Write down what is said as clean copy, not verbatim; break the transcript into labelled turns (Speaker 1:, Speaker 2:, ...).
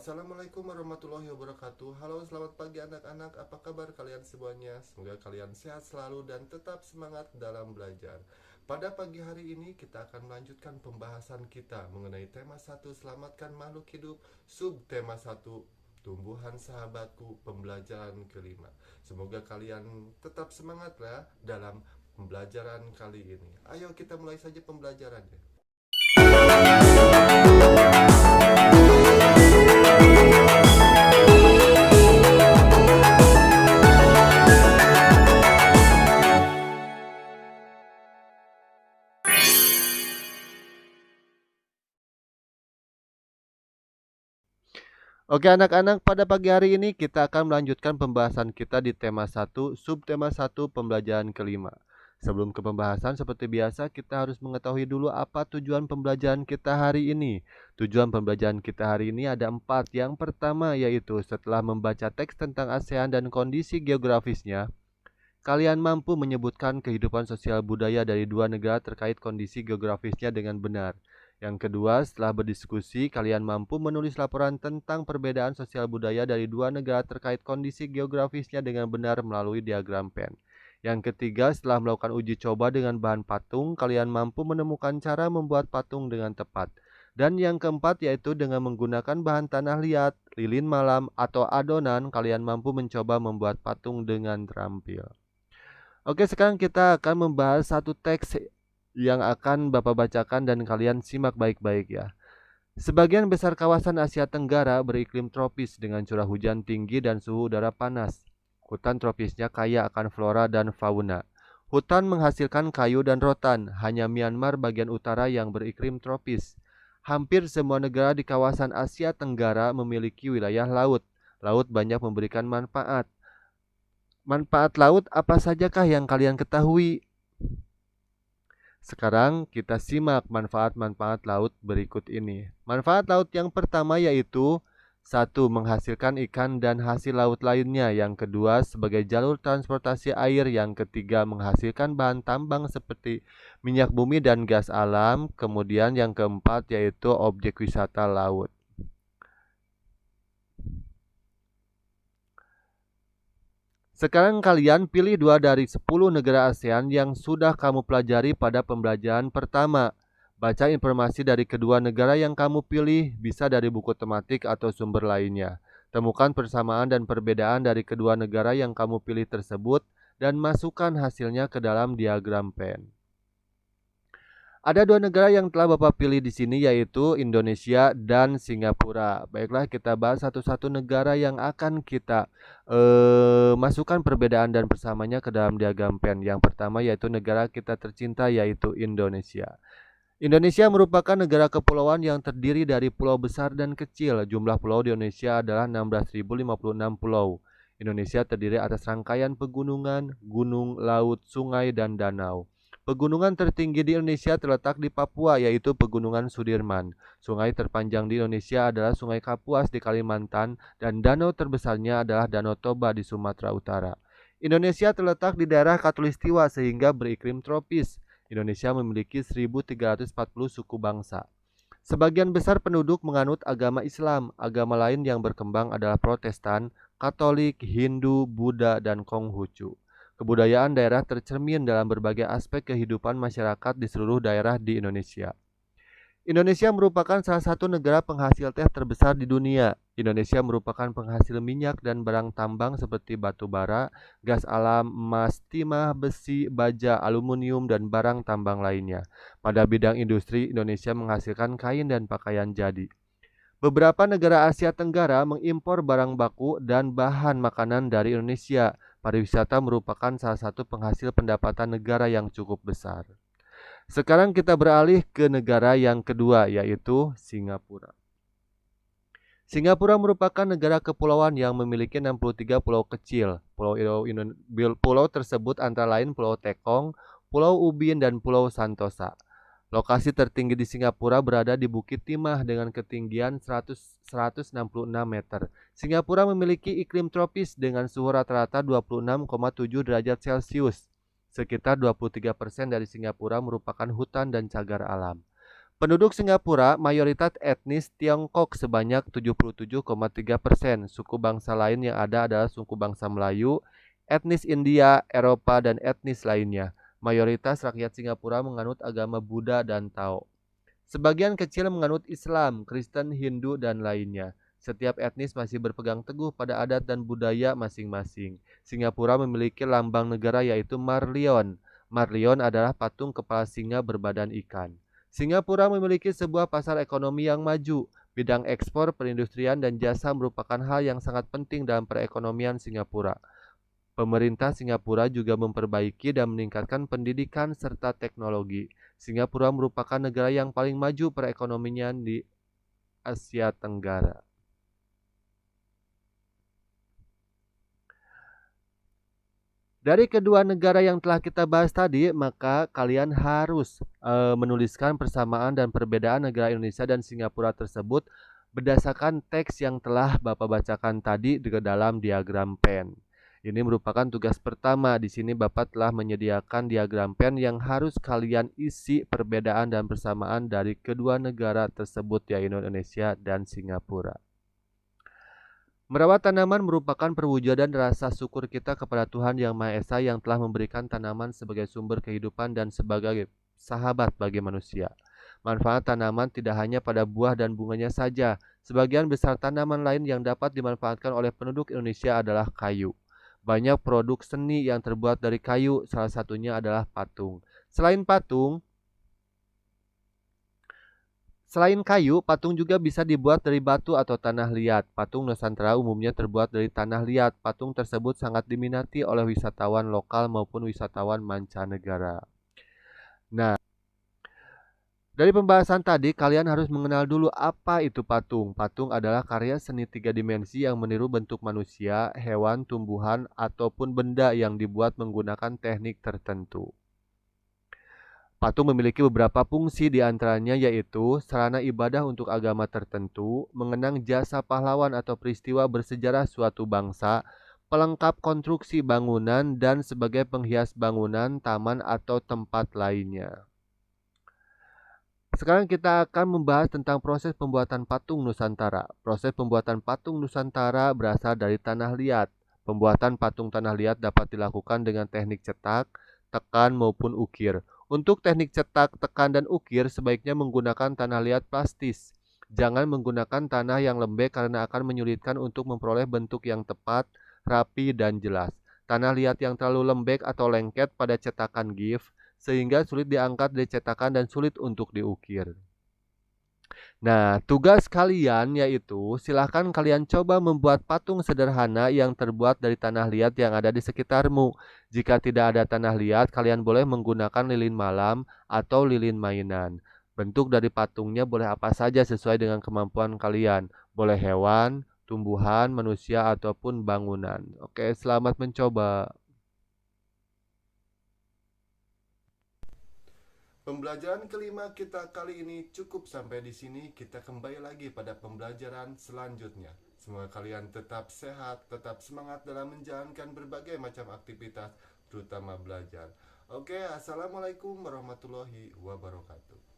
Speaker 1: Assalamualaikum warahmatullahi wabarakatuh. Halo, selamat pagi anak-anak. Apa kabar kalian semuanya? Semoga kalian sehat selalu dan tetap semangat dalam belajar. Pada pagi hari ini kita akan melanjutkan pembahasan kita mengenai tema 1, selamatkan makhluk hidup, subtema 1, tumbuhan sahabatku, pembelajaran kelima. Semoga kalian tetap semangat ya dalam pembelajaran kali ini. Ayo kita mulai saja pembelajarannya. Oke anak-anak, pada pagi hari ini kita akan melanjutkan pembahasan kita di tema 1, subtema 1, pembelajaran kelima. Sebelum ke pembahasan, seperti biasa kita harus mengetahui dulu apa tujuan pembelajaran kita hari ini. Tujuan pembelajaran kita hari ini ada 4. Yang pertama yaitu setelah membaca teks tentang ASEAN dan kondisi geografisnya, kalian mampu menyebutkan kehidupan sosial budaya dari dua negara terkait kondisi geografisnya dengan benar. Yang kedua, setelah berdiskusi, kalian mampu menulis laporan tentang perbedaan sosial budaya dari dua negara terkait kondisi geografisnya dengan benar melalui diagram pen. Yang ketiga, setelah melakukan uji coba dengan bahan patung, kalian mampu menemukan cara membuat patung dengan tepat. Dan yang keempat yaitu dengan menggunakan bahan tanah liat, lilin malam, atau adonan, kalian mampu mencoba membuat patung dengan terampil. Oke, sekarang kita akan membahas satu teks yang akan Bapak bacakan dan kalian simak baik-baik ya. Sebagian besar kawasan Asia Tenggara beriklim tropis dengan curah hujan tinggi dan suhu udara panas. Hutan tropisnya kaya akan flora dan fauna. Hutan menghasilkan kayu dan rotan, hanya Myanmar bagian utara yang beriklim tropis. Hampir semua negara di kawasan Asia Tenggara memiliki wilayah laut. Laut banyak memberikan manfaat. Manfaat laut apa sajakah yang kalian ketahui? Sekarang kita simak manfaat-manfaat laut berikut ini. Manfaat laut yang pertama yaitu 1. Menghasilkan ikan dan hasil laut lainnya. Yang kedua, sebagai jalur transportasi air. Yang ketiga, menghasilkan bahan tambang seperti minyak bumi dan gas alam. Kemudian yang keempat yaitu objek wisata laut. Sekarang kalian pilih 2 dari 10 negara ASEAN yang sudah kamu pelajari pada pembelajaran pertama. Baca informasi dari kedua negara yang kamu pilih, bisa dari buku tematik atau sumber lainnya. Temukan persamaan dan perbedaan dari kedua negara yang kamu pilih tersebut dan masukkan hasilnya ke dalam diagram pen. Ada 2 negara yang telah Bapak pilih di sini yaitu Indonesia dan Singapura. Baiklah, kita bahas satu-satu negara yang akan kita masukkan perbedaan dan persamanya ke dalam diagram pen. Yang pertama yaitu negara kita tercinta yaitu Indonesia. Indonesia merupakan negara kepulauan yang terdiri dari pulau besar dan kecil. Jumlah pulau di Indonesia adalah 16.056 pulau. Indonesia terdiri atas rangkaian pegunungan, gunung, laut, sungai, dan danau. Pegunungan tertinggi di Indonesia terletak di Papua, yaitu Pegunungan Sudirman. Sungai terpanjang di Indonesia adalah Sungai Kapuas di Kalimantan, dan danau terbesarnya adalah Danau Toba di Sumatera Utara. Indonesia terletak di daerah Khatulistiwa sehingga beriklim tropis. Indonesia memiliki 1.340 suku bangsa. Sebagian besar penduduk menganut agama Islam. Agama lain yang berkembang adalah Protestan, Katolik, Hindu, Buddha, dan Konghucu. Kebudayaan daerah tercermin dalam berbagai aspek kehidupan masyarakat di seluruh daerah di Indonesia. Indonesia merupakan salah satu negara penghasil teh terbesar di dunia. Indonesia merupakan penghasil minyak dan barang tambang seperti batu bara, gas alam, emas, timah, besi, baja, aluminium, dan barang tambang lainnya. Pada bidang industri, Indonesia menghasilkan kain dan pakaian jadi. Beberapa negara Asia Tenggara mengimpor barang baku dan bahan makanan dari Indonesia. Pariwisata merupakan salah satu penghasil pendapatan negara yang cukup besar. Sekarang kita beralih ke negara yang kedua, yaitu Singapura. Singapura merupakan negara kepulauan yang memiliki 63 pulau kecil. Pulau tersebut antara lain Pulau Tekong, Pulau Ubin, dan Pulau Santosa. Lokasi tertinggi di Singapura berada di Bukit Timah dengan ketinggian 166 meter. Singapura memiliki iklim tropis dengan suhu rata-rata 26,7 derajat Celcius. Sekitar 23% dari Singapura merupakan hutan dan cagar alam. Penduduk Singapura mayoritas etnis Tiongkok sebanyak 77,3%. Suku bangsa lain yang ada adalah suku bangsa Melayu, etnis India, Eropa, dan etnis lainnya. Mayoritas rakyat Singapura menganut agama Buddha dan Tao. Sebagian kecil menganut Islam, Kristen, Hindu, dan lainnya. Setiap etnis masih berpegang teguh pada adat dan budaya masing-masing. Singapura memiliki lambang negara yaitu Marlion. Marlion adalah patung kepala singa berbadan ikan. Singapura memiliki sebuah pasar ekonomi yang maju. Bidang ekspor, perindustrian, dan jasa merupakan hal yang sangat penting dalam perekonomian Singapura. Pemerintah Singapura juga memperbaiki dan meningkatkan pendidikan serta teknologi. Singapura merupakan negara yang paling maju perekonomian di Asia Tenggara. Dari kedua negara yang telah kita bahas tadi, maka kalian harus menuliskan persamaan dan perbedaan negara Indonesia dan Singapura tersebut berdasarkan teks yang telah Bapak bacakan tadi di dalam diagram pen. Ini merupakan tugas pertama. Di sini Bapak telah menyediakan diagram pen yang harus kalian isi perbedaan dan persamaan dari kedua negara tersebut, yaitu Indonesia dan Singapura. Merawat tanaman merupakan perwujudan rasa syukur kita kepada Tuhan Yang Maha Esa yang telah memberikan tanaman sebagai sumber kehidupan dan sebagai sahabat bagi manusia. Manfaat tanaman tidak hanya pada buah dan bunganya saja. Sebagian besar tanaman lain yang dapat dimanfaatkan oleh penduduk Indonesia adalah kayu. Banyak produk seni yang terbuat dari kayu, salah satunya adalah patung. Selain kayu, patung juga bisa dibuat dari batu atau tanah liat. Patung Nusantara umumnya terbuat dari tanah liat. Patung tersebut sangat diminati oleh wisatawan lokal maupun wisatawan mancanegara. Nah, dari pembahasan tadi, kalian harus mengenal dulu apa itu patung. Patung adalah karya seni tiga dimensi yang meniru bentuk manusia, hewan, tumbuhan, ataupun benda yang dibuat menggunakan teknik tertentu. Patung memiliki beberapa fungsi, di antaranya yaitu sarana ibadah untuk agama tertentu, mengenang jasa pahlawan atau peristiwa bersejarah suatu bangsa, pelengkap konstruksi bangunan, dan sebagai penghias bangunan, taman, atau tempat lainnya. Sekarang kita akan membahas tentang proses pembuatan patung Nusantara. Proses pembuatan patung Nusantara berasal dari tanah liat. Pembuatan patung tanah liat dapat dilakukan dengan teknik cetak, tekan, maupun ukir. Untuk teknik cetak, tekan, dan ukir sebaiknya menggunakan tanah liat plastis. Jangan menggunakan tanah yang lembek karena akan menyulitkan untuk memperoleh bentuk yang tepat, rapi, dan jelas. Tanah liat yang terlalu lembek atau lengket pada cetakan GIF sehingga sulit diangkat dari cetakan dan sulit untuk diukir. Nah, tugas kalian yaitu silahkan kalian coba membuat patung sederhana yang terbuat dari tanah liat yang ada di sekitarmu. Jika tidak ada tanah liat, kalian boleh menggunakan lilin malam atau lilin mainan. Bentuk dari patungnya boleh apa saja sesuai dengan kemampuan kalian. Boleh hewan, tumbuhan, manusia, ataupun bangunan. Oke, selamat mencoba. Pembelajaran kelima kita kali ini cukup sampai di sini. Kita kembali lagi pada pembelajaran selanjutnya. Semoga kalian tetap sehat, tetap semangat dalam menjalankan berbagai macam aktivitas, terutama belajar. Oke, assalamualaikum warahmatullahi wabarakatuh.